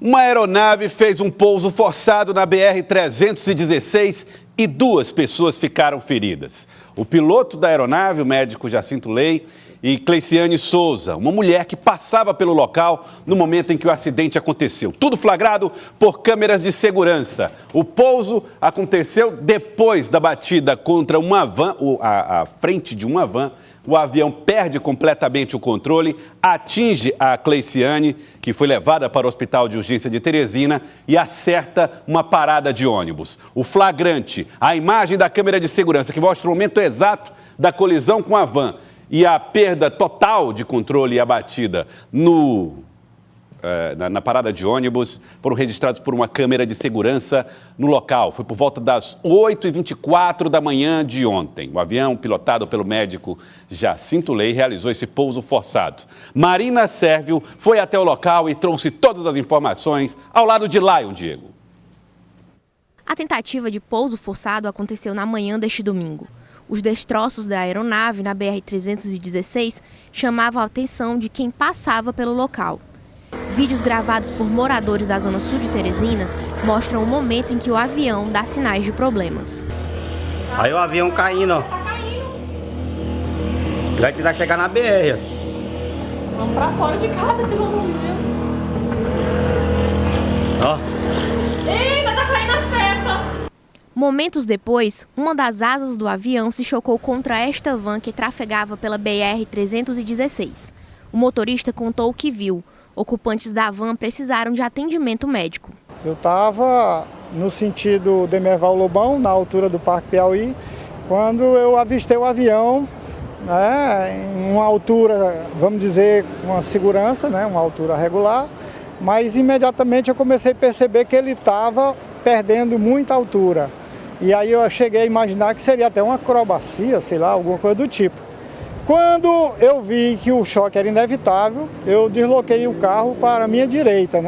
Uma aeronave fez um pouso forçado na BR-316 e 2 pessoas ficaram feridas. O piloto da aeronave, o médico Jacinto Lei, e Cleiciane Souza, uma mulher que passava pelo local no momento em que o acidente aconteceu. Tudo flagrado por câmeras de segurança. O pouso aconteceu depois da batida contra uma van, a frente de uma van. O avião perde completamente o controle, atinge a Cleiciane, que foi levada para o Hospital de Urgência de Teresina, e acerta uma parada de ônibus. O flagrante, a imagem da câmera de segurança, que mostra o momento exato da colisão com a van e a perda total de controle e a batida na parada de ônibus, foram registrados por uma câmera de segurança no local. Foi por volta das 8h24 da manhã de ontem. O avião, pilotado pelo médico Jacinto Lei, realizou esse pouso forçado. Marina Sérvio foi até o local e trouxe todas as informações ao lado de Lion, Diego. A tentativa de pouso forçado aconteceu na manhã deste domingo. Os destroços da aeronave na BR-316 chamavam a atenção de quem passava pelo local. Vídeos gravados por moradores da zona sul de Teresina mostram o momento em que o avião dá sinais de problemas. Aí o avião caindo, ó. Tá caindo. Ele vai tentar chegar na BR. Vamos pra fora de casa, pelo amor de Deus. Ó. Eita, tá caindo as peças. Momentos depois, uma das asas do avião se chocou contra esta van que trafegava pela BR-316. O motorista contou o que viu. Ocupantes da van precisaram de atendimento médico. Eu estava no sentido Demerval Lobão, na altura do Parque Piauí, quando eu avistei o avião, em uma altura, vamos dizer, uma segurança, uma altura regular, mas imediatamente eu comecei a perceber que ele estava perdendo muita altura. E aí eu cheguei a imaginar que seria até uma acrobacia, sei lá, alguma coisa do tipo. Quando eu vi que o choque era inevitável, eu desloquei o carro para a minha direita,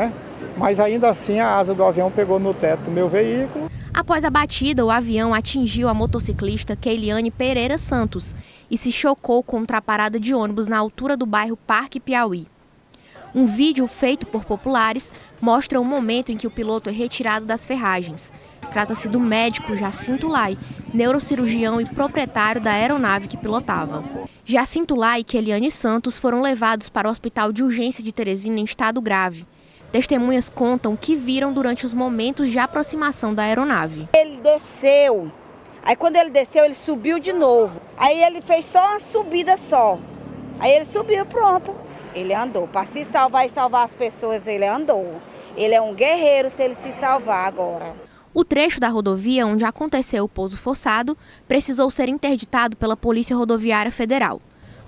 Mas ainda assim a asa do avião pegou no teto do meu veículo. Após a batida, o avião atingiu a motociclista Keiliane Pereira Santos e se chocou contra a parada de ônibus na altura do bairro Parque Piauí. Um vídeo feito por populares mostra o momento em que o piloto é retirado das ferragens. Trata-se do médico Jacinto Lei, neurocirurgião e proprietário da aeronave que pilotava. Jacinto Lei e Keiliane Santos foram levados para o Hospital de Urgência de Teresina em estado grave. Testemunhas contam o que viram durante os momentos de aproximação da aeronave. Ele desceu, aí quando ele desceu ele subiu de novo. Aí ele fez só uma subida só. Aí ele subiu, pronto. Ele andou. Para se salvar e salvar as pessoas, ele andou. Ele é um guerreiro se ele se salvar agora. O trecho da rodovia onde aconteceu o pouso forçado precisou ser interditado pela Polícia Rodoviária Federal.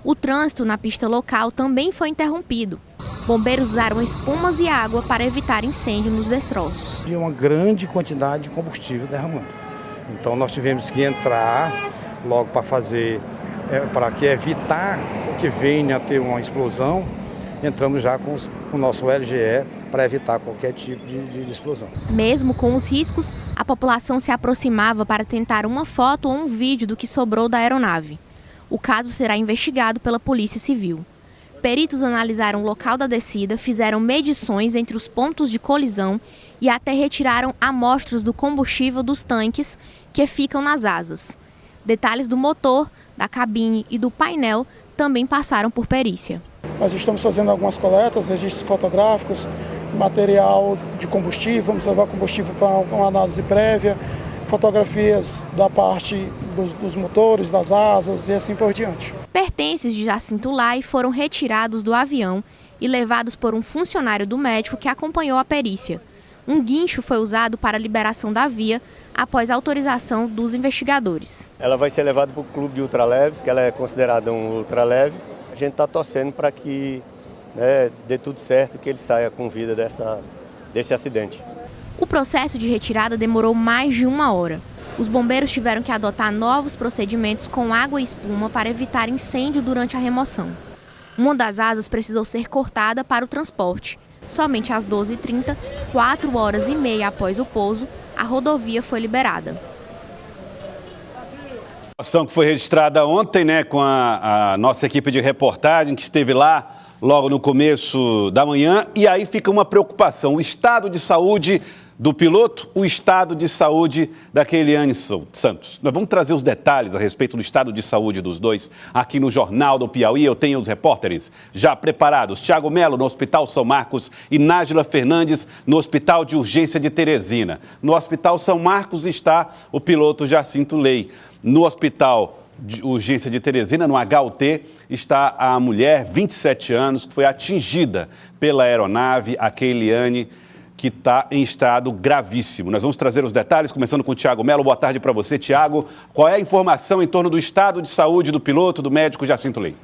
O trânsito na pista local também foi interrompido. Bombeiros usaram espumas e água para evitar incêndio nos destroços. Tinha uma grande quantidade de combustível derramando. Então nós tivemos que entrar logo para fazer, para evitar que venha a ter uma explosão. Entramos já com o nosso LGE para evitar qualquer tipo de explosão. Mesmo com os riscos, a população se aproximava para tentar uma foto ou um vídeo do que sobrou da aeronave. O caso será investigado pela Polícia Civil. Peritos analisaram o local da descida, fizeram medições entre os pontos de colisão e até retiraram amostras do combustível dos tanques que ficam nas asas. Detalhes do motor, da cabine e do painel também passaram por perícia. Nós estamos fazendo algumas coletas, registros fotográficos, material de combustível, vamos levar combustível para uma análise prévia, fotografias da parte dos motores, das asas e assim por diante. Pertences de Jacinto Lei foram retirados do avião e levados por um funcionário do médico que acompanhou a perícia. Um guincho foi usado para a liberação da via após a autorização dos investigadores. Ela vai ser levada para o clube de ultraleves, que ela é considerada um ultraleve. A gente está torcendo para que dê tudo certo e que ele saia com vida desse acidente. O processo de retirada demorou mais de 1 hora. Os bombeiros tiveram que adotar novos procedimentos com água e espuma para evitar incêndio durante a remoção. Uma das asas precisou ser cortada para o transporte. Somente às 12h30, 4 horas e meia após o pouso, a rodovia foi liberada. A ação que foi registrada ontem, com a nossa equipe de reportagem que esteve lá logo no começo da manhã, e aí fica uma preocupação. O estado de saúde do piloto, o estado de saúde da Keiliane Santos. Nós vamos trazer os detalhes a respeito do estado de saúde dos dois aqui no Jornal do Piauí. Eu tenho os repórteres já preparados. Thiago Melo no Hospital São Marcos e Nájila Fernandes no Hospital de Urgência de Teresina. No Hospital São Marcos está o piloto Jacinto Ley. No Hospital de Urgência de Teresina, no HUT, está a mulher, 27 anos, que foi atingida pela aeronave, a Keiliane, que está em estado gravíssimo. Nós vamos trazer os detalhes, começando com o Thiago Melo. Boa tarde para você, Thiago. Qual é a informação em torno do estado de saúde do piloto, do médico Jacinto Ley?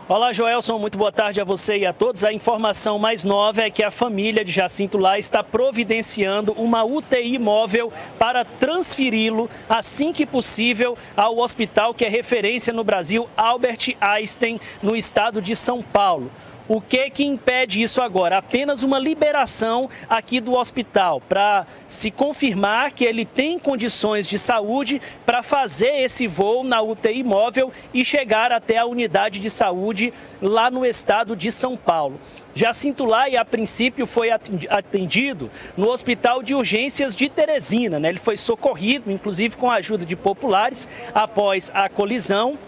Olá, Joelson, muito boa tarde a você e a todos. A informação mais nova é que a família de Jacinto Ley está providenciando uma UTI móvel para transferi-lo, assim que possível, ao hospital que é referência no Brasil, Albert Einstein, no estado de São Paulo. O que impede isso agora? Apenas uma liberação aqui do hospital para se confirmar que ele tem condições de saúde para fazer esse voo na UTI móvel e chegar até a unidade de saúde lá no estado de São Paulo. Jacinto Ley, a princípio, foi atendido no Hospital de Urgências de Teresina, né? Ele foi socorrido, inclusive com a ajuda de populares, após a colisão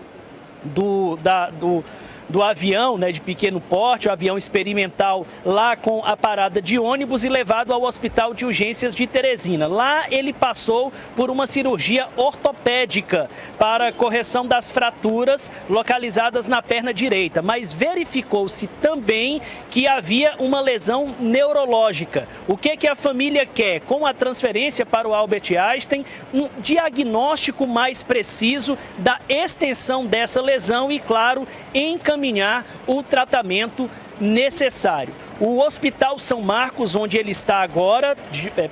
do avião, né, de pequeno porte, o avião experimental lá com a parada de ônibus e levado ao Hospital de Urgências de Teresina. Lá ele passou por uma cirurgia ortopédica para correção das fraturas localizadas na perna direita, mas verificou-se também que havia uma lesão neurológica. O que a família quer? Com a transferência para o Albert Einstein, um diagnóstico mais preciso da extensão dessa lesão e, claro, encaminhar o tratamento necessário. O Hospital São Marcos, onde ele está agora,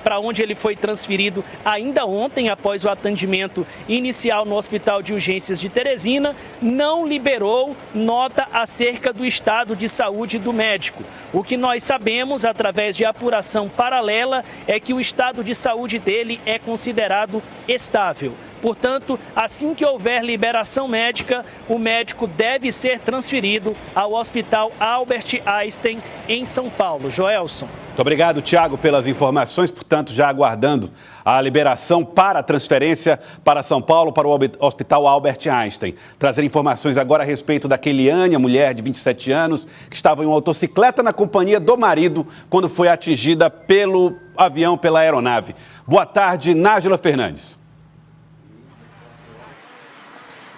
para onde ele foi transferido ainda ontem, após o atendimento inicial no Hospital de Urgências de Teresina, não liberou nota acerca do estado de saúde do médico. O que nós sabemos, através de apuração paralela, é que o estado de saúde dele é considerado estável. Portanto, assim que houver liberação médica, o médico deve ser transferido ao Hospital Albert Einstein, em São Paulo. Joelson. Muito obrigado, Thiago, pelas informações. Portanto, já aguardando a liberação para a transferência para São Paulo, para o Hospital Albert Einstein. Trazer informações agora a respeito da Keiliane, a mulher de 27 anos, que estava em uma motocicleta na companhia do marido quando foi atingida pelo avião, pela aeronave. Boa tarde, Nájila Fernandes.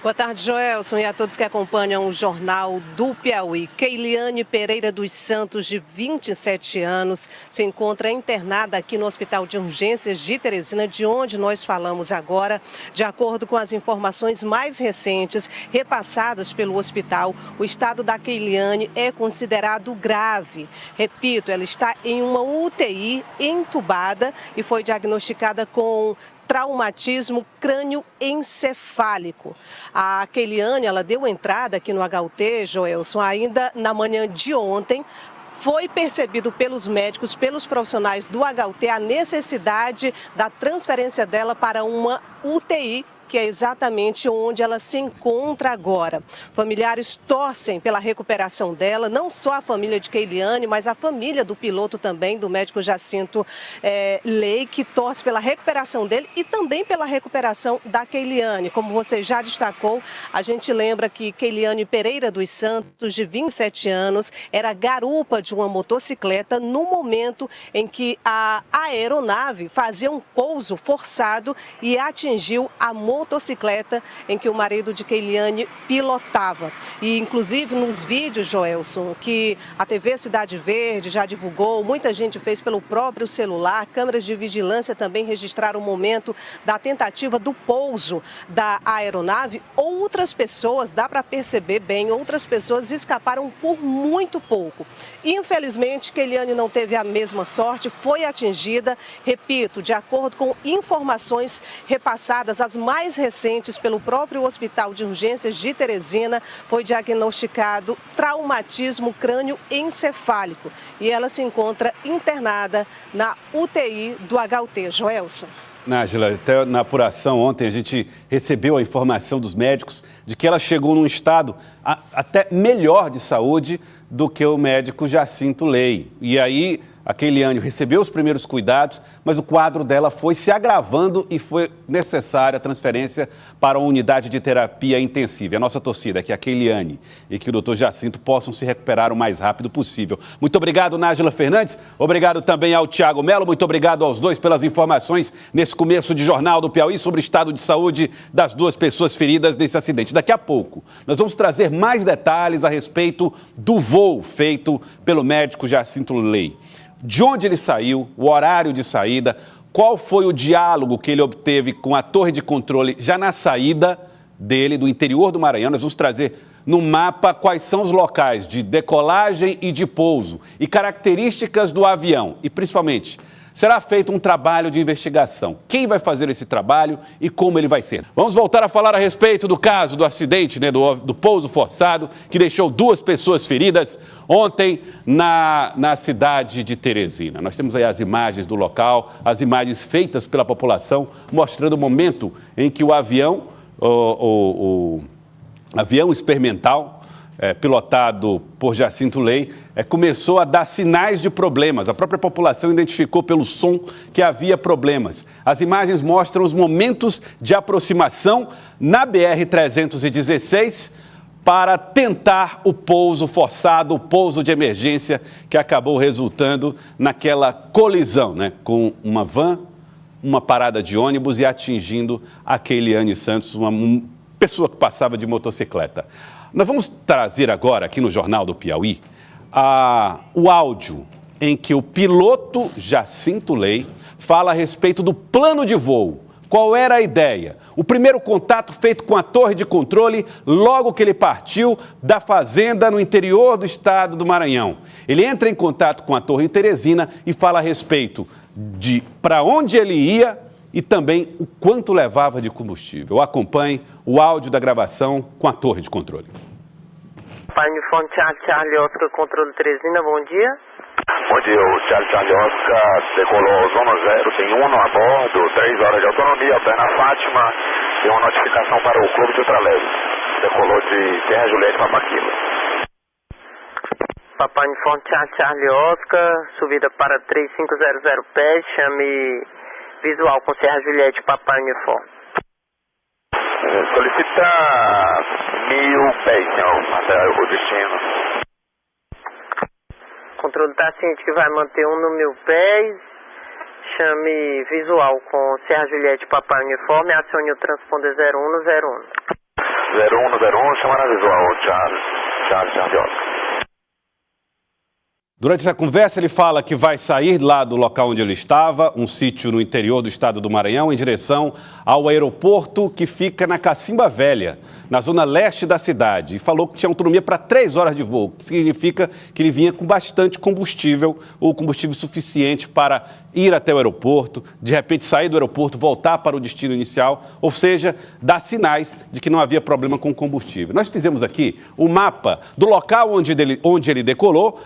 Boa tarde, Joelson, e a todos que acompanham o Jornal do Piauí. Keiliane Pereira dos Santos, de 27 anos, se encontra internada aqui no Hospital de Urgências de Teresina, de onde nós falamos agora. De acordo com as informações mais recentes repassadas pelo hospital, o estado da Keiliane é considerado grave. Repito, ela está em uma UTI entubada e foi diagnosticada com traumatismo crânioencefálico. A Keiliane, ela deu entrada aqui no HUT, Joelson, ainda na manhã de ontem. Foi percebido pelos médicos, pelos profissionais do HUT, a necessidade da transferência dela para uma UTI, que é exatamente onde ela se encontra agora. Familiares torcem pela recuperação dela, não só a família de Keiliane, mas a família do piloto também, do médico Jacinto Ley, que torce pela recuperação dele e também pela recuperação da Keiliane. Como você já destacou, a gente lembra que Keiliane Pereira dos Santos, de 27 anos, era garupa de uma motocicleta no momento em que a aeronave fazia um pouso forçado e atingiu a motocicleta em que o marido de Keiliane pilotava. E, inclusive, nos vídeos, Joelson, que a TV Cidade Verde já divulgou, muita gente fez pelo próprio celular, câmeras de vigilância também registraram o momento da tentativa do pouso da aeronave. Outras pessoas, dá para perceber bem, outras pessoas escaparam por muito pouco. Infelizmente, Keiliane não teve a mesma sorte, foi atingida, repito, de acordo com informações repassadas, as mais recentes pelo próprio Hospital de Urgências de Teresina, foi diagnosticado traumatismo crânioencefálico e ela se encontra internada na UTI do HUT. Joelson. Nájila, até na apuração ontem a gente recebeu a informação dos médicos de que ela chegou num estado até melhor de saúde do que o médico Jacinto Ley. E aí a Keiliane recebeu os primeiros cuidados, mas o quadro dela foi se agravando e foi necessária a transferência para uma unidade de terapia intensiva. E a nossa torcida é que a Keiliane e que o doutor Jacinto possam se recuperar o mais rápido possível. Muito obrigado, Nájila Fernandes. Obrigado também ao Tiago Melo. Muito obrigado aos dois pelas informações nesse começo de Jornal do Piauí sobre o estado de saúde das duas pessoas feridas nesse acidente. Daqui a pouco, nós vamos trazer mais detalhes a respeito do voo feito pelo médico Jacinto Ley. De onde ele saiu, o horário de saída, qual foi o diálogo que ele obteve com a torre de controle já na saída dele, do interior do Maranhão. Nós vamos trazer no mapa quais são os locais de decolagem e de pouso e características do avião. E, principalmente, será feito um trabalho de investigação. Quem vai fazer esse trabalho e como ele vai ser? Vamos voltar a falar a respeito do caso do acidente, do pouso forçado, que deixou 2 pessoas feridas ontem na cidade de Teresina. Nós temos aí as imagens do local, as imagens feitas pela população, mostrando o momento em que o avião, o avião experimental, pilotado por Jacinto Ley, começou a dar sinais de problemas. A própria população identificou pelo som que havia problemas. As imagens mostram os momentos de aproximação na BR-316 para tentar o pouso forçado, o pouso de emergência, que acabou resultando naquela colisão, com uma van, uma parada de ônibus e atingindo a Keiliane Santos, uma pessoa que passava de motocicleta. Nós vamos trazer agora, aqui no Jornal do Piauí, o áudio em que o piloto Jacinto Ley fala a respeito do plano de voo. Qual era a ideia? O primeiro contato feito com a torre de controle logo que ele partiu da fazenda no interior do estado do Maranhão. Ele entra em contato com a torre de Teresina e fala a respeito de para onde ele ia e também o quanto levava de combustível. Acompanhe o áudio da gravação com a torre de controle. Uniforme Charlie Oscar, controle Teresina, bom dia. Bom dia, o Charlie Oscar decolou zona 0, tem 1 a bordo, 3 horas de autonomia, pé na Fátima, tem uma notificação para o clube de ultraleve. Decolou de Serra Juliette para Paquila. Papai Uniforme Charlie Oscar, subida para 3500 pés, chame visual com Serra Juliette, Papai Uniforme. Solicita 1000 pés, não, até o destino. O controle está ciente que vai manter 1 no 1000 pés, chame visual com Serra Juliette, Papai Uniforme, acione o transponder 01 no 01. 01 no 01, chamar a visual, Charlie Oscar. Durante essa conversa, ele fala que vai sair lá do local onde ele estava, um sítio no interior do estado do Maranhão, em direção ao aeroporto que fica na Cacimba Velha, na zona leste da cidade. E falou que tinha autonomia para 3 horas de voo, que significa que ele vinha com bastante combustível, ou combustível suficiente para ir até o aeroporto, de repente sair do aeroporto, voltar para o destino inicial, ou seja, dar sinais de que não havia problema com o combustível. Nós fizemos aqui o mapa do local onde ele decolou,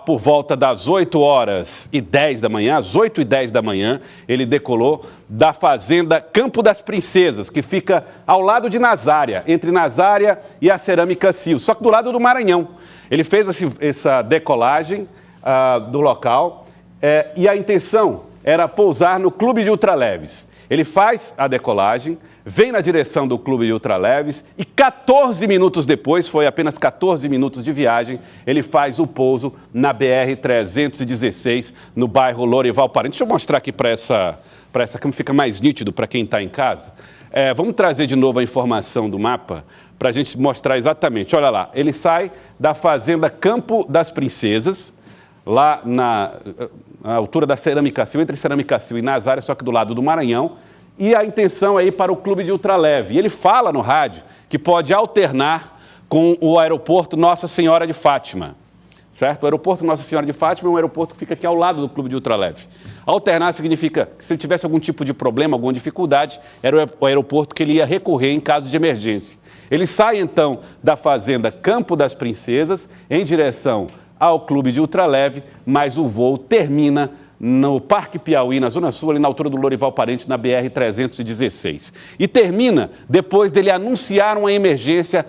por volta das 8h10 da manhã, às 8h10 da manhã, ele decolou da fazenda Campo das Princesas, que fica ao lado de Nazária, entre Nazária e a Cerâmica Sil, só que do lado do Maranhão. Ele fez essa decolagem do local e a intenção era pousar no Clube de Ultraleves. Ele faz a decolagem, vem na direção do Clube de Ultraleves e 14 minutos depois, foi apenas 14 minutos de viagem, ele faz o pouso na BR-316, no bairro Lorival Parente. Deixa eu mostrar aqui para essa câmera, fica mais nítido para quem está em casa. Vamos trazer de novo a informação do mapa para a gente mostrar exatamente. Olha lá, ele sai da fazenda Campo das Princesas, lá na altura da Cerâmica Sil, entre Cerâmica Sil e Nazária, só que do lado do Maranhão. E a intenção é ir para o Clube de Ultraleve. E ele fala no rádio que pode alternar com o aeroporto Nossa Senhora de Fátima, certo? O aeroporto Nossa Senhora de Fátima é um aeroporto que fica aqui ao lado do Clube de Ultraleve. Alternar significa que se ele tivesse algum tipo de problema, alguma dificuldade, era o aeroporto que ele ia recorrer em caso de emergência. Ele sai, então, da fazenda Campo das Princesas em direção ao Clube de Ultraleve, mas o voo termina no Parque Piauí, na Zona Sul, ali na altura do Lorival Parente, na BR-316. E termina depois dele anunciar uma emergência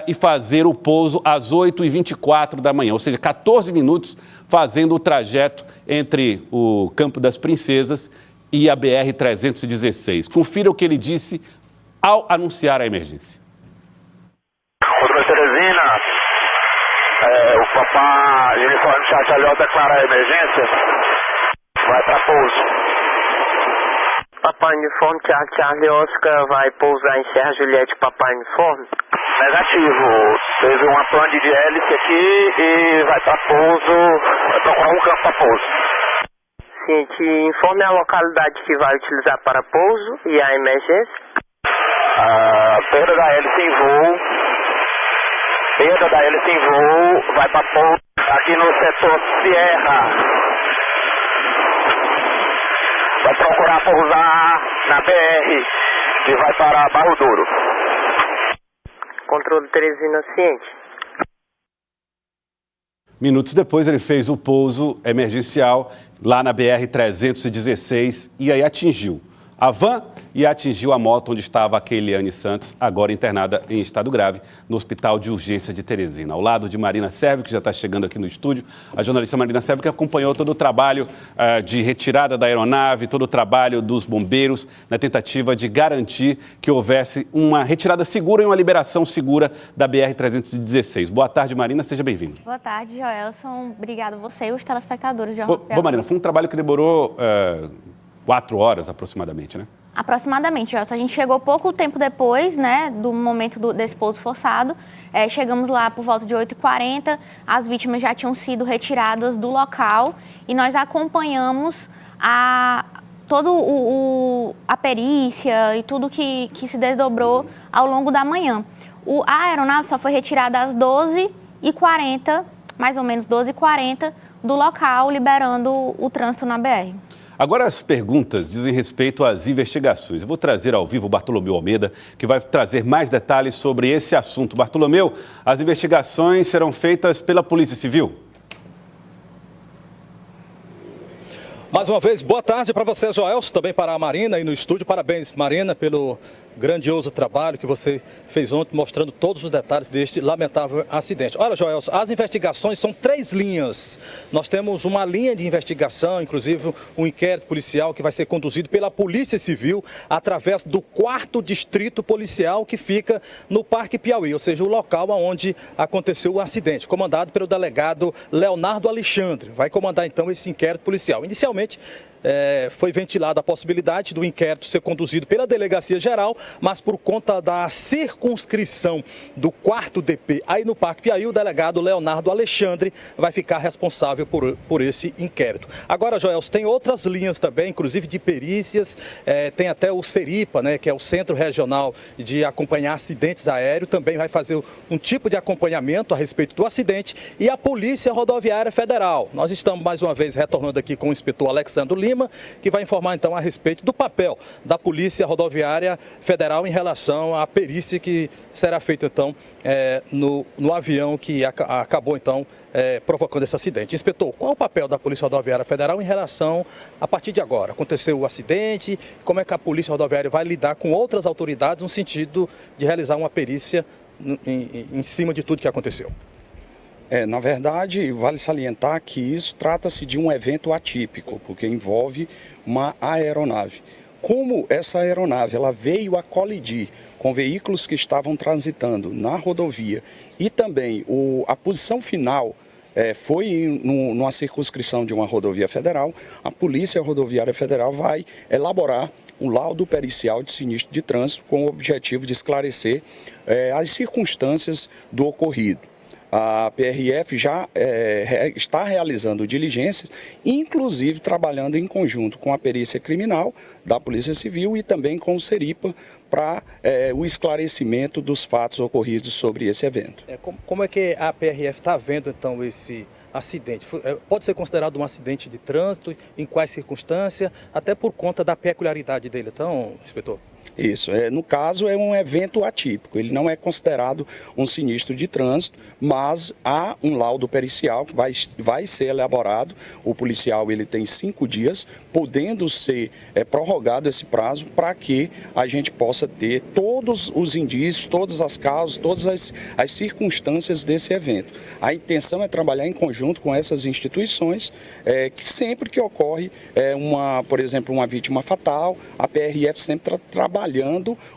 e fazer o pouso às 8h24 da manhã, ou seja, 14 minutos fazendo o trajeto entre o Campo das Princesas e a BR-316. Confira o que ele disse ao anunciar a emergência. Rodovia Teresina, o Papá Uniforme Charlie declara a emergência, vai para pouso. Papai Uniforme Charlie Oscar vai pousar em Serra Juliette, Papai Uniforme? Negativo, teve uma pane de hélice aqui e vai para pouso, vai procurar um campo para pouso. Ciente, informe a localidade que vai utilizar para pouso e a emergência. Perda da hélice em voo. Perda da hélice em voo, vai para pouso aqui no setor Sierra. Vai procurar pousar na BR, que vai para Barro Duro. Controle Teresina ciente. Minutos depois ele fez o pouso emergencial lá na BR-316 e aí atingiu a van e atingiu a moto onde estava a Keiliane Santos, agora internada em estado grave no Hospital de Urgência de Teresina. Ao lado de Marina Serve, que já está chegando aqui no estúdio, a jornalista Marina Serve, que acompanhou todo o trabalho de retirada da aeronave, todo o trabalho dos bombeiros na tentativa de garantir que houvesse uma retirada segura e uma liberação segura da BR-316. Boa tarde, Marina, seja bem-vinda. Boa tarde, Joelson. Obrigado a você e os telespectadores de Bom, Marina, foi um trabalho que demorou 4 horas aproximadamente, né? Aproximadamente, Joelson. A gente chegou pouco tempo depois, né, do momento desse pouso forçado. Chegamos lá por volta de 8h40, as vítimas já tinham sido retiradas do local e nós acompanhamos a perícia e tudo que se desdobrou ao longo da manhã. A aeronave só foi retirada às 12h40, mais ou menos 12h40, do local, liberando o trânsito na BR. Agora as perguntas dizem respeito às investigações. Eu vou trazer ao vivo o Bartolomeu Almeida, que vai trazer mais detalhes sobre esse assunto. Bartolomeu, as investigações serão feitas pela Polícia Civil? Mais uma vez, boa tarde para você, Joelson, também para a Marina e no estúdio. Parabéns, Marina, pelo grandioso trabalho que você fez ontem, mostrando todos os detalhes deste lamentável acidente. Olha, Joelson, as investigações são 3 linhas. Nós temos uma linha de investigação, inclusive um inquérito policial que vai ser conduzido pela Polícia Civil através do 4º Distrito Policial que fica no Parque Piauí, ou seja, o local onde aconteceu o acidente, comandado pelo delegado Leonardo Alexandre. Vai comandar então esse inquérito policial. Inicialmente, foi ventilada a possibilidade do inquérito ser conduzido pela Delegacia Geral, mas por conta da circunscrição do 4º DP aí no Parque Piauí, o delegado Leonardo Alexandre vai ficar responsável por esse inquérito. Agora, Joelson, tem outras linhas também, inclusive de perícias, tem até o Seripa, né, que é o Centro Regional de Acompanhar Acidentes Aéreos, também vai fazer um tipo de acompanhamento a respeito do acidente, e a Polícia Rodoviária Federal. Nós estamos mais uma vez retornando aqui com o inspetor Alexandre Lima, que vai informar então a respeito do papel da Polícia Rodoviária Federal em relação à perícia que será feita então no avião que acabou então provocando esse acidente. Inspetor, qual é o papel da Polícia Rodoviária Federal em relação, a partir de agora? Aconteceu o acidente, como é que a Polícia Rodoviária vai lidar com outras autoridades no sentido de realizar uma perícia em cima de tudo que aconteceu? Na verdade, vale salientar que isso trata-se de um evento atípico, porque envolve uma aeronave. Como essa aeronave ela veio a colidir com veículos que estavam transitando na rodovia e também a posição final foi numa circunscrição de uma rodovia federal, a Polícia Rodoviária Federal vai elaborar um laudo pericial de sinistro de trânsito com o objetivo de esclarecer as circunstâncias do ocorrido. A PRF já está realizando diligências, inclusive trabalhando em conjunto com a perícia criminal da Polícia Civil e também com o Seripa para o esclarecimento dos fatos ocorridos sobre esse evento. Como é que a PRF está vendo então esse acidente? Pode ser considerado um acidente de trânsito? Em quais circunstâncias? Até por conta da peculiaridade dele, então, inspetor? Isso, no caso é um evento atípico, ele não é considerado um sinistro de trânsito, mas há um laudo pericial que vai ser elaborado, o policial ele tem 5 dias, podendo ser prorrogado esse prazo para que a gente possa ter todos os indícios, todas as causas, todas as circunstâncias desse evento. A intenção é trabalhar em conjunto com essas instituições, que sempre que ocorre por exemplo, uma vítima fatal, a PRF sempre está trabalhando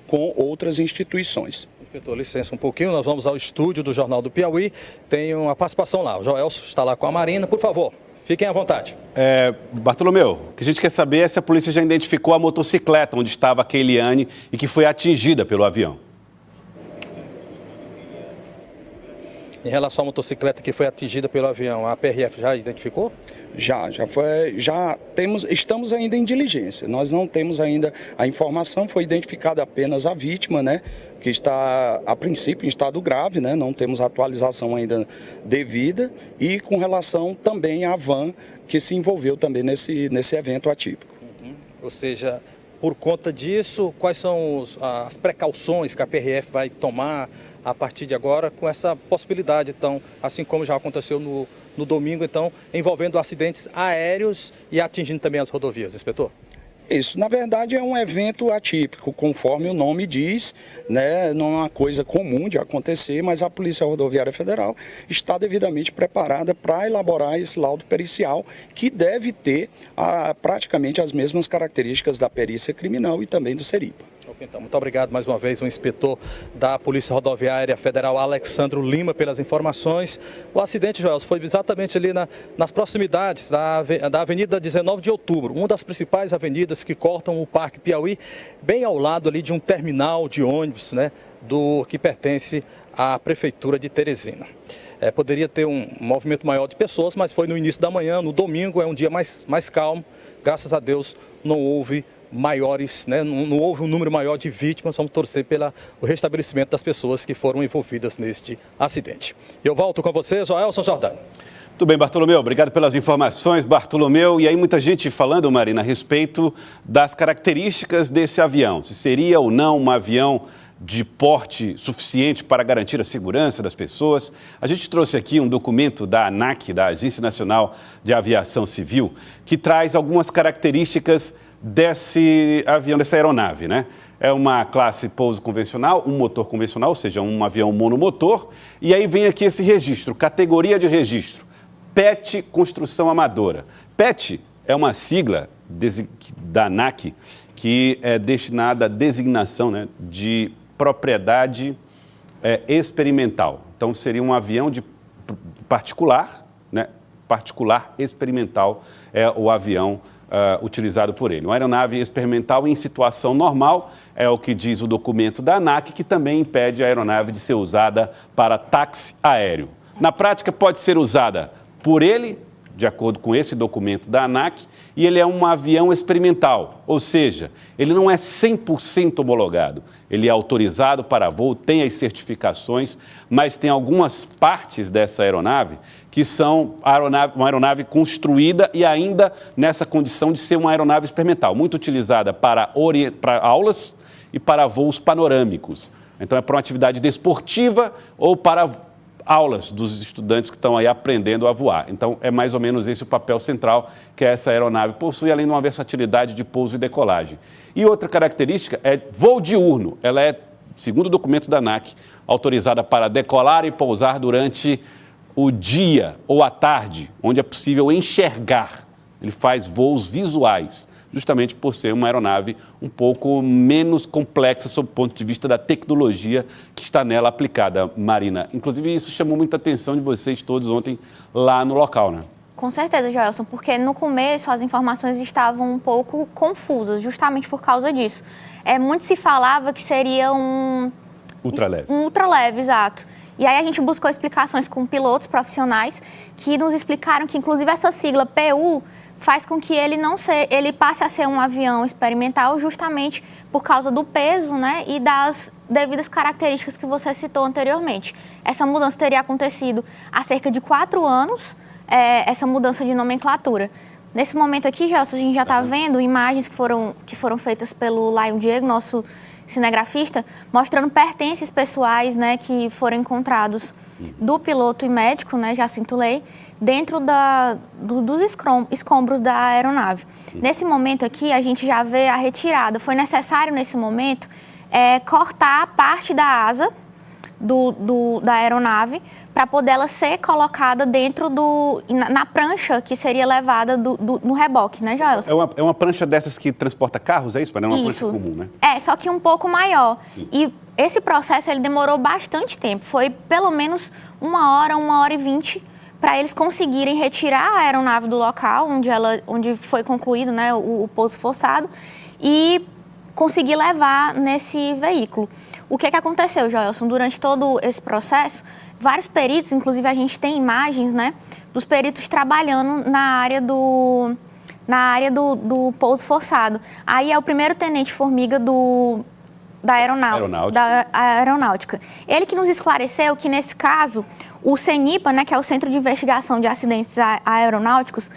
com outras instituições. Inspetor, licença um pouquinho, nós vamos ao estúdio do Jornal do Piauí, tem uma participação lá, o Joelson está lá com a Marina, por favor, fiquem à vontade. Bartolomeu, o que a gente quer saber é se a polícia já identificou a motocicleta onde estava a Keiliane e que foi atingida pelo avião. Em relação à motocicleta que foi atingida pelo avião, a PRF já identificou? Estamos ainda em diligência. Nós não temos ainda a informação, foi identificada apenas a vítima, né? Que está, a princípio, em estado grave, né? Não temos atualização ainda devida. E com relação também à van que se envolveu também nesse evento atípico. Ou seja, por conta disso, quais são as precauções que a PRF vai tomar a partir de agora com essa possibilidade, então, assim como já aconteceu no domingo, então, envolvendo acidentes aéreos e atingindo também as rodovias, inspetor? Isso, na verdade, é um evento atípico, conforme o nome diz, né? Não é uma coisa comum de acontecer, mas a Polícia Rodoviária Federal está devidamente preparada para elaborar esse laudo pericial, que deve ter praticamente as mesmas características da perícia criminal e também do Seripa. Então, muito obrigado mais uma vez, o inspetor da Polícia Rodoviária Federal, Alexandro Lima, pelas informações. O acidente, Joelson, foi exatamente ali nas proximidades da Avenida 19 de Outubro, uma das principais avenidas que cortam o Parque Piauí, bem ao lado ali de um terminal de ônibus, né, que pertence à Prefeitura de Teresina. Poderia ter um movimento maior de pessoas, mas foi no início da manhã, no domingo, é um dia mais calmo. Graças a Deus não houve maiores, né? Não houve um número maior de vítimas. Vamos torcer pelo restabelecimento das pessoas que foram envolvidas neste acidente. Eu volto com você, Joelson Jordano. Tudo bem, Bartolomeu, obrigado pelas informações, Bartolomeu. E aí muita gente falando, Marina, a respeito das características desse avião, se seria ou não um avião de porte suficiente para garantir a segurança das pessoas. A gente trouxe aqui um documento da ANAC, da Agência Nacional de Aviação Civil, que traz algumas características desse avião, dessa aeronave, né? É uma classe pouso convencional, um motor convencional, ou seja, um avião monomotor. E aí vem aqui esse registro, categoria de registro, PET Construção Amadora. PET é uma sigla da ANAC que é destinada à designação, né, de propriedade experimental. Então seria um avião de particular, né? Particular experimental é o avião utilizado por ele. Uma aeronave experimental em situação normal é o que diz o documento da ANAC, que também impede a aeronave de ser usada para táxi aéreo. Na prática, pode ser usada por ele, de acordo com esse documento da ANAC, e ele é um avião experimental, ou seja, ele não é 100% homologado. Ele é autorizado para voo, tem as certificações, mas tem algumas partes dessa aeronave que são uma aeronave construída e ainda nessa condição de ser uma aeronave experimental, muito utilizada para aulas e para voos panorâmicos. Então é para uma atividade desportiva ou para aulas dos estudantes que estão aí aprendendo a voar. Então é mais ou menos esse o papel central que essa aeronave possui, além de uma versatilidade de pouso e decolagem. E outra característica é voo diurno. Ela é, segundo o documento da ANAC, autorizada para decolar e pousar durante o dia ou a tarde, onde é possível enxergar. Ele faz voos visuais, justamente por ser uma aeronave um pouco menos complexa sob o ponto de vista da tecnologia que está nela aplicada, Marina. Inclusive, isso chamou muita atenção de vocês todos ontem lá no local, né? Com certeza, Joelson, porque no começo as informações estavam um pouco confusas, justamente por causa disso. Muito se falava que seria um ultraleve. Um ultraleve, exato. E aí a gente buscou explicações com pilotos profissionais que nos explicaram que, inclusive, essa sigla PU faz com que ele passe a ser um avião experimental justamente por causa do peso, né, e das devidas características que você citou anteriormente. Essa mudança teria acontecido há cerca de 4 anos, essa mudança de nomenclatura. Nesse momento aqui, Gelson, a gente já está vendo imagens que foram feitas pelo Lion Diego, nosso cinegrafista, mostrando pertences pessoais, né, que foram encontrados do piloto e médico, né, Jacinto Ley, dentro dos escombros da aeronave. Nesse momento aqui, a gente já vê a retirada. Foi necessário, nesse momento, cortar parte da asa da aeronave para poder ela ser colocada dentro na prancha que seria levada no reboque, né, Joelson? É uma prancha dessas que transporta carros, é isso? Não é uma prancha comum, né? Só que um pouco maior. Sim. E esse processo ele demorou bastante tempo. Foi pelo menos 1 hora e 20 para eles conseguirem retirar a aeronave do local onde foi concluído, né, o pouso forçado e conseguir levar nesse veículo. O que aconteceu, Joelson? Durante todo esse processo, vários peritos, inclusive a gente tem imagens, né, dos peritos trabalhando na área do pouso forçado. Aí é o primeiro tenente Formiga da aeronáutica. Ele que nos esclareceu que, nesse caso, o CENIPA, né, que é o Centro de Investigação de Acidentes Aeronáuticos,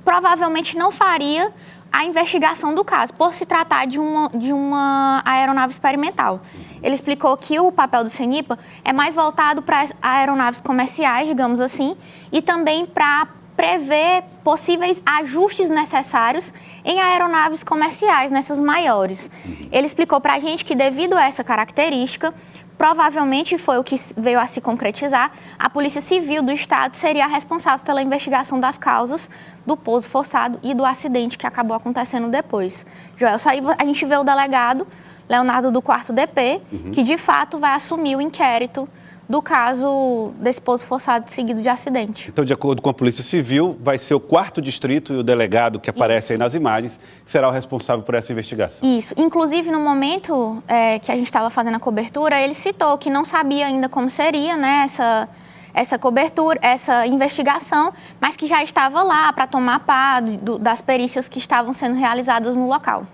provavelmente não faria a investigação do caso, por se tratar de uma aeronave experimental. Ele explicou que o papel do CENIPA é mais voltado para aeronaves comerciais, digamos assim, e também para prever possíveis ajustes necessários em aeronaves comerciais, nessas maiores. Ele explicou para a gente que, devido a essa característica, provavelmente foi o que veio a se concretizar, a Polícia Civil do Estado seria a responsável pela investigação das causas do pouso forçado e do acidente que acabou acontecendo depois. Joel, aí a gente vê o delegado Leonardo do 4º DP, que de fato vai assumir o inquérito do caso desse pouso forçado seguido de acidente. Então, de acordo com a Polícia Civil, vai ser o 4º distrito e o delegado que aparece aí nas imagens que será o responsável por essa investigação. Isso. Inclusive, no momento que a gente estava fazendo a cobertura, ele citou que não sabia ainda como seria, né, essa cobertura, essa investigação, mas que já estava lá para tomar par das perícias que estavam sendo realizadas no local.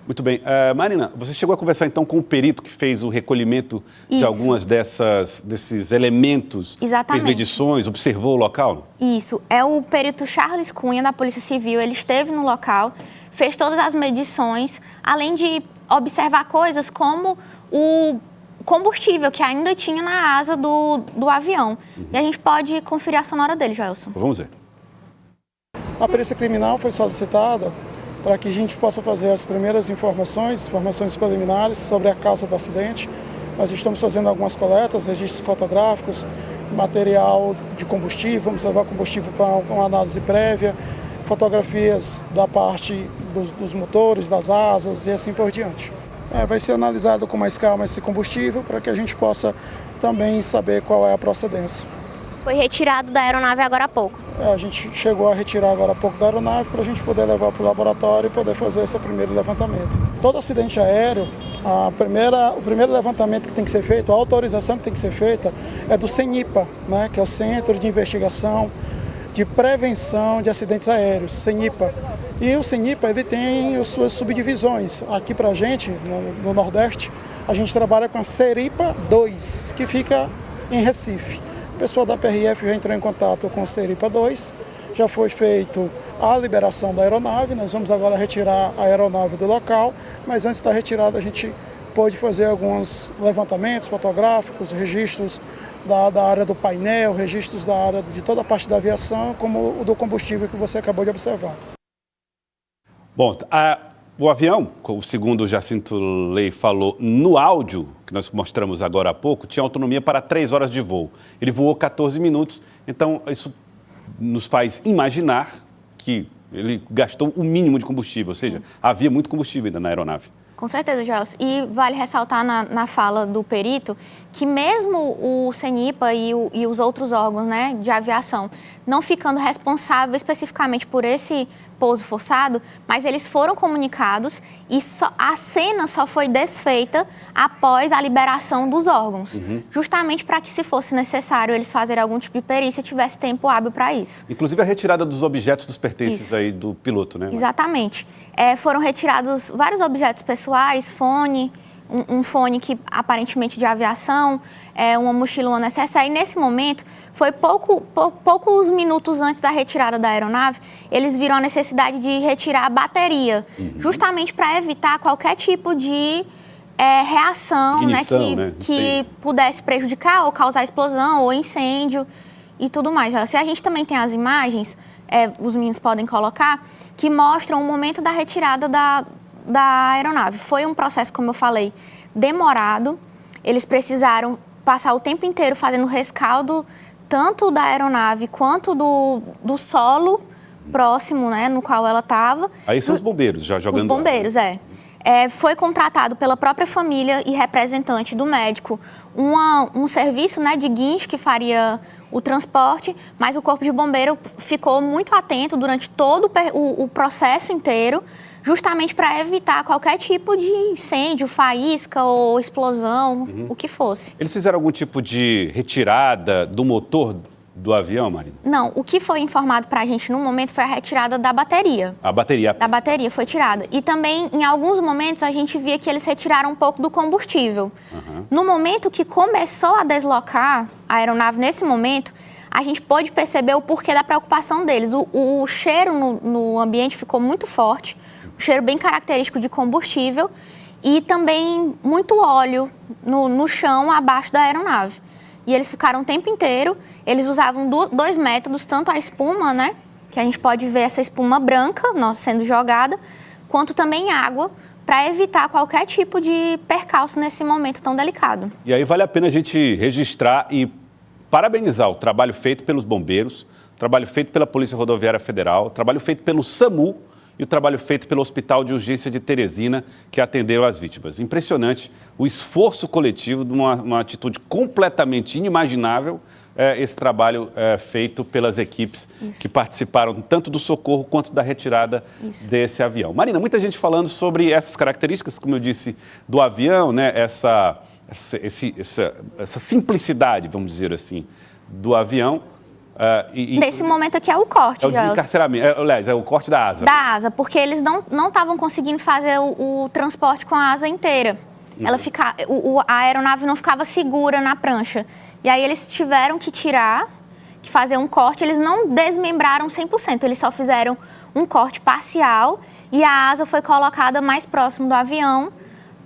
Muito bem. Marina, você chegou a conversar então com o perito que fez o recolhimento de algumas desses elementos, exatamente, fez medições, observou o local? Isso. É o perito Charles Cunha, da Polícia Civil. Ele esteve no local, fez todas as medições, além de observar coisas como o combustível que ainda tinha na asa do avião. E a gente pode conferir a sonora dele, Joelson. Vamos ver. A perícia criminal foi solicitada para que a gente possa fazer as primeiras informações preliminares sobre a causa do acidente. Nós estamos fazendo algumas coletas, registros fotográficos, material de combustível, vamos levar combustível para uma análise prévia, fotografias da parte dos motores, das asas e assim por diante. Vai ser analisado com mais calma esse combustível para que a gente possa também saber qual é a procedência. Foi retirado da aeronave agora há pouco. A gente chegou a retirar agora há pouco da aeronave para a gente poder levar para o laboratório e poder fazer esse primeiro levantamento. Todo acidente aéreo, o primeiro levantamento que tem que ser feito, a autorização que tem que ser feita é do CENIPA, né, que é o Centro de Investigação de Prevenção de Acidentes Aéreos, CENIPA. E o CENIPA ele tem as suas subdivisões. Aqui para a gente, no Nordeste, a gente trabalha com a Seripa 2, que fica em Recife. O pessoal da PRF já entrou em contato com o Seripa 2, já foi feito a liberação da aeronave, nós vamos agora retirar a aeronave do local, mas antes da retirada a gente pôde fazer alguns levantamentos fotográficos, registros da área do painel, registros da área de toda a parte da aviação, como o do combustível que você acabou de observar. Bom, o avião, segundo o Jacinto Ley falou no áudio, que nós mostramos agora há pouco, tinha autonomia para 3 horas de voo. Ele voou 14 minutos, então isso nos faz imaginar que ele gastou o mínimo de combustível, ou seja, havia muito combustível ainda na aeronave. Com certeza, Gelson. E vale ressaltar na fala do perito que mesmo o CENIPA e os outros órgãos, né, de aviação não ficando responsáveis especificamente por esse pouso forçado, mas eles foram comunicados e a cena só foi desfeita após a liberação dos órgãos, justamente para que, se fosse necessário eles fazerem algum tipo de perícia, tivesse tempo hábil para isso. Inclusive a retirada dos objetos dos pertences aí do piloto, né? Exatamente. Foram retirados vários objetos pessoais, fone, um fone que aparentemente de aviação, uma mochila, uma necessaire. E nesse momento, foi poucos minutos antes da retirada da aeronave, eles viram a necessidade de retirar a bateria, justamente para evitar qualquer tipo de reação, Ignição, que pudesse prejudicar ou causar explosão ou incêndio e tudo mais. Se a gente também tem as imagens, os meninos podem colocar, que mostram o momento da retirada da aeronave. Foi um processo, como eu falei, demorado. Eles precisaram passar o tempo inteiro fazendo rescaldo tanto da aeronave quanto do solo próximo, né, no qual ela estava. Aí são os bombeiros já jogando. Os bombeiros, foi contratado pela própria família e representante do médico um serviço, né, de guincho que faria o transporte, mas o Corpo de Bombeiro ficou muito atento durante todo o processo inteiro, justamente para evitar qualquer tipo de incêndio, faísca ou explosão, o que fosse. Eles fizeram algum tipo de retirada do motor do avião, Marina? Não, o que foi informado para a gente no momento foi a retirada da bateria. A bateria? Da bateria foi tirada. E também, em alguns momentos, a gente via que eles retiraram um pouco do combustível. No momento que começou a deslocar a aeronave, nesse momento, a gente pôde perceber o porquê da preocupação deles. O cheiro no ambiente ficou muito forte, um cheiro bem característico de combustível e também muito óleo no chão abaixo da aeronave. E eles ficaram o tempo inteiro, eles usavam 2 métodos, tanto a espuma, né, que a gente pode ver essa espuma branca sendo jogada, quanto também água, para evitar qualquer tipo de percalço nesse momento tão delicado. E aí vale a pena a gente registrar e parabenizar o trabalho feito pelos bombeiros, o trabalho feito pela Polícia Rodoviária Federal, o trabalho feito pelo SAMU e o trabalho feito pelo Hospital de Urgência de Teresina, que atenderam as vítimas. Impressionante o esforço coletivo, numa atitude completamente inimaginável, esse trabalho feito pelas equipes que participaram tanto do socorro quanto da retirada desse avião. Marina, muita gente falando sobre essas características, como eu disse, do avião, né? Essa simplicidade, vamos dizer assim, do avião. Nesse momento aqui é o corte, o desencarceramento, aliás, é o corte da asa. Da asa, porque eles não estavam conseguindo fazer o transporte com a asa inteira. A aeronave não ficava segura na prancha. E aí eles tiveram que fazer um corte, eles não desmembraram 100%, eles só fizeram um corte parcial e a asa foi colocada mais próximo do avião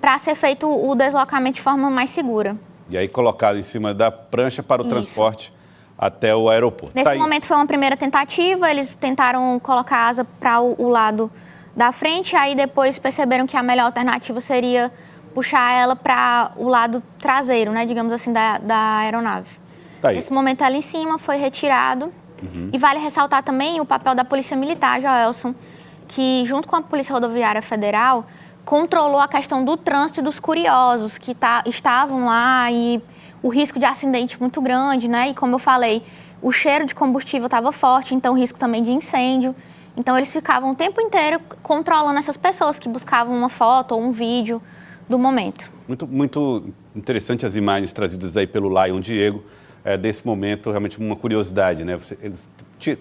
para ser feito o deslocamento de forma mais segura. E aí colocado em cima da prancha para o transporte até o aeroporto. Nesse momento foi uma primeira tentativa, eles tentaram colocar a asa para o lado da frente, aí depois perceberam que a melhor alternativa seria puxar ela para o lado traseiro, né, digamos assim, da aeronave. Nesse momento ela em cima foi retirado. E vale ressaltar também o papel da Polícia Militar, Joelson, que junto com a Polícia Rodoviária Federal controlou a questão do trânsito e dos curiosos que estavam lá e o risco de acidente muito grande, né? E como eu falei, o cheiro de combustível estava forte, então o risco também de incêndio. Então eles ficavam o tempo inteiro controlando essas pessoas que buscavam uma foto ou um vídeo do momento. Muito interessante as imagens trazidas aí pelo Lion Diego, desse momento, realmente uma curiosidade, né? Eles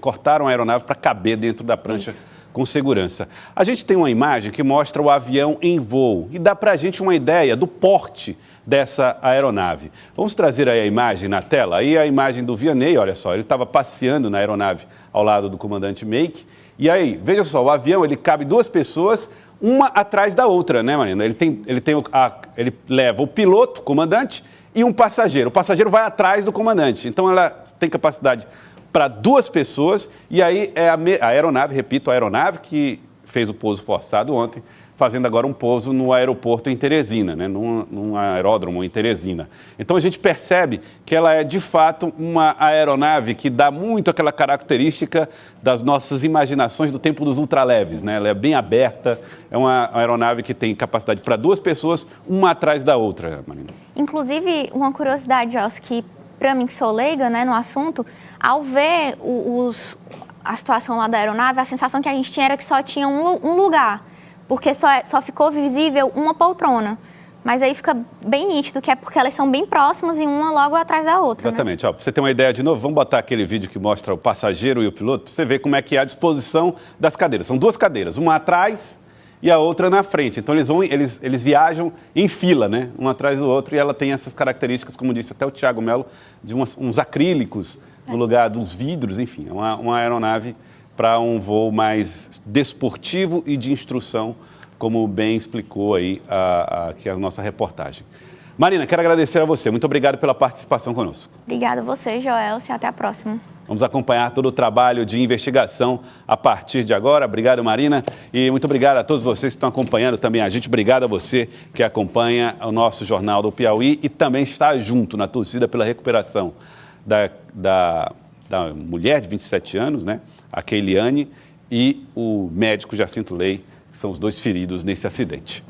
cortaram a aeronave para caber dentro da prancha com segurança. A gente tem uma imagem que mostra o avião em voo e dá para a gente uma ideia do porte dessa aeronave. Vamos trazer aí a imagem na tela. Aí a imagem do Vianney, olha só, ele estava passeando na aeronave ao lado do comandante Meik. E aí, veja só, o avião, ele cabe 2 pessoas, uma atrás da outra, né, Marina? Ele leva o piloto, o comandante, e um passageiro. O passageiro vai atrás do comandante. Então, ela tem capacidade para 2 pessoas. E aí, é a aeronave, repito, a aeronave que fez o pouso forçado ontem, fazendo agora um pouso no aeroporto em Teresina, né? num aeródromo em Teresina. Então, a gente percebe que ela é, de fato, uma aeronave que dá muito aquela característica das nossas imaginações do tempo dos ultraleves, né? Ela é bem aberta, é uma aeronave que tem capacidade para 2 pessoas, uma atrás da outra, Marina. Inclusive, uma curiosidade, Joss, que para mim que sou leiga, né, no assunto, ao ver a situação lá da aeronave, a sensação que a gente tinha era que só tinha um lugar, porque só ficou visível uma poltrona. Mas aí fica bem nítido, que é porque elas são bem próximas e uma logo atrás da outra. Exatamente. Né? Para você ter uma ideia de novo, vamos botar aquele vídeo que mostra o passageiro e o piloto, para você ver como é que é a disposição das cadeiras. São 2 cadeiras, uma atrás e a outra na frente. Então eles viajam em fila, né? Um atrás do outro, e ela tem essas características, como disse até o Thiago Melo, de uns acrílicos no lugar dos vidros, enfim, é uma aeronave para um voo mais desportivo e de instrução como bem explicou aí aqui a nossa reportagem. Marina, quero agradecer a você. Muito obrigado pela participação conosco. Obrigada a você, Joelce. Até a próxima. Vamos acompanhar todo o trabalho de investigação a partir de agora. Obrigado, Marina. E muito obrigado a todos vocês que estão acompanhando também a gente. Obrigado a você que acompanha o nosso Jornal do Piauí e também está junto na torcida pela recuperação da mulher de 27 anos, né? A Keiliane, e o médico Jacinto Ley, que são os dois feridos nesse acidente.